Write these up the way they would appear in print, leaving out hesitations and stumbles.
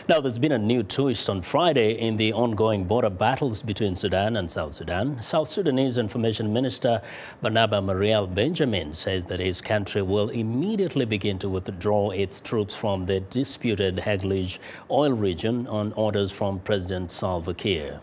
Now, there's been a new twist on Friday in the ongoing border battles between Sudan and South Sudan. South Sudanese Information Minister Barnaba Marial Benjamin says that his country will immediately begin to withdraw its troops from the disputed Heglig oil region on orders from President Salva Kiir.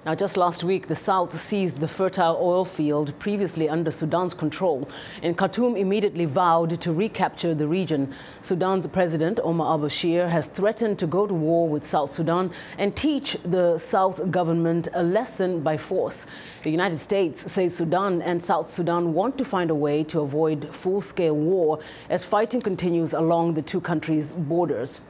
Now, just last week, the South seized the fertile oil field previously under Sudan's control, and Khartoum immediately vowed to recapture the region. Sudan's President Omar al-Bashir has threatened to go to war with South Sudan and teach the South government a lesson by force. The United States says Sudan and South Sudan want to find a way to avoid full-scale war as fighting continues along the two countries' borders.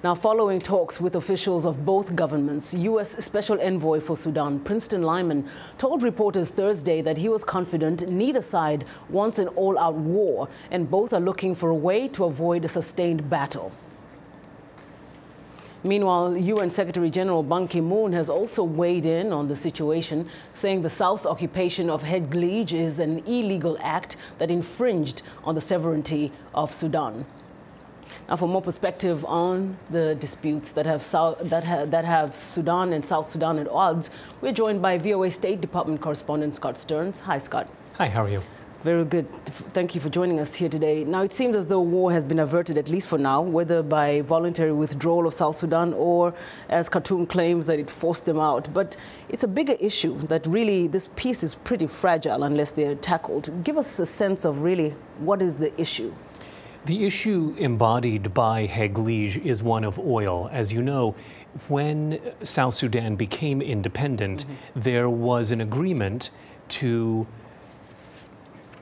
Now, following talks with officials of both governments, U.S. Special Envoy for Sudan, President Lyman, told reporters Thursday that he was confident neither side wants an all-out war, and both are looking for a way to avoid a sustained battle. Meanwhile, UN Secretary General Ban Ki-moon has also weighed in on the situation, saying the South's occupation of Heglig is an illegal act that infringed on the sovereignty of Sudan. Now, for more perspective on the disputes that have Sudan and South Sudan at odds, we're joined by VOA State Department correspondent Scott Stearns. Hi, Scott. Hi, how are you? Very good. Thank you for joining us here today. Now, it seems as though war has been averted, at least for now, whether by voluntary withdrawal of South Sudan or, as Khartoum claims, that it forced them out. But it's a bigger issue that really this peace is pretty fragile unless they're tackled. Give us a sense of really what is the issue. The issue embodied by Heglig is one of oil. As you know, when South Sudan became independent, there was an agreement to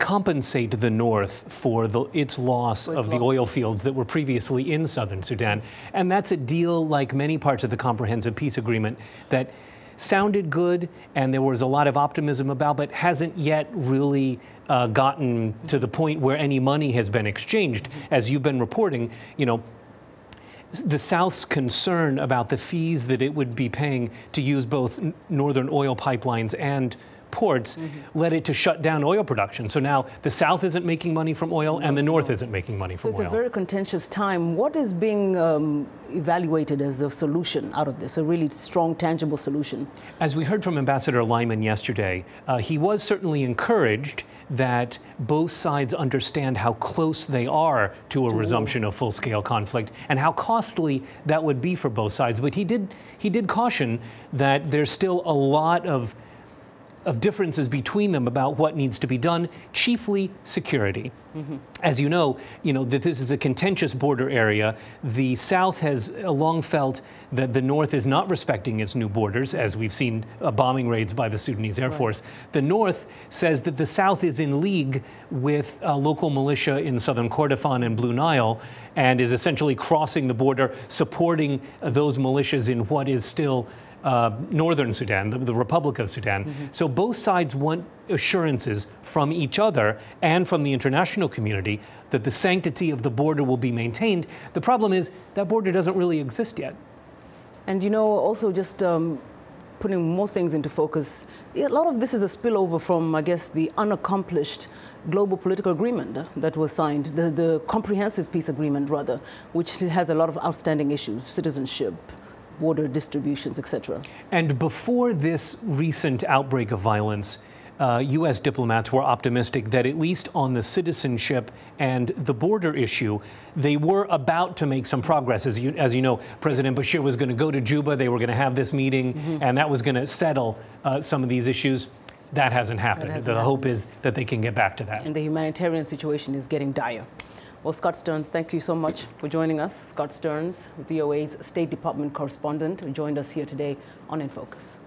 compensate the North for its loss of the oil fields that were previously in southern Sudan. And that's a deal, like many parts of the Comprehensive Peace Agreement, that sounded good and there was a lot of optimism about, but hasn't yet really gotten to the point where any money has been exchanged. As you've been reporting, you know, the South's concern about the fees that it would be paying to use both northern oil pipelines and ports led it to shut down oil production. So now the South isn't making money from oil and the North isn't making money from oil. So it's a very contentious time. What is being evaluated as the solution out of this, a really strong, tangible solution? As we heard from Ambassador Lyman yesterday, he was certainly encouraged that both sides understand how close they are to a resumption of full-scale conflict and how costly that would be for both sides. But he did caution that there's still a lot of differences between them about what needs to be done, chiefly security. As you know, that this is a contentious border area. The South has long felt that the North is not respecting its new borders, as we've seen bombing raids by the Sudanese Air Force. The North says that the South is in league with local militia in southern Kordofan and Blue Nile and is essentially crossing the border, supporting those militias in what is still northern Sudan, the Republic of Sudan. So both sides want assurances from each other and from the international community that the sanctity of the border will be maintained. The problem is that border doesn't really exist yet. And also just putting more things into focus, a lot of this is a spillover from, I guess, the unaccomplished global political agreement that was signed, the Comprehensive Peace Agreement, rather, which has a lot of outstanding issues, citizenship, border distributions, etc. And before this recent outbreak of violence, U.S. diplomats were optimistic that at least on the citizenship and the border issue, they were about to make some progress. As you know, President Bashir was going to go to Juba, they were going to have this meeting, and that was going to settle some of these issues. That hasn't happened. The hope is that they can get back to that. And the humanitarian situation is getting dire. Well, Scott Stearns, thank you so much for joining us. Scott Stearns, VOA's State Department correspondent, who joined us here today on In Focus.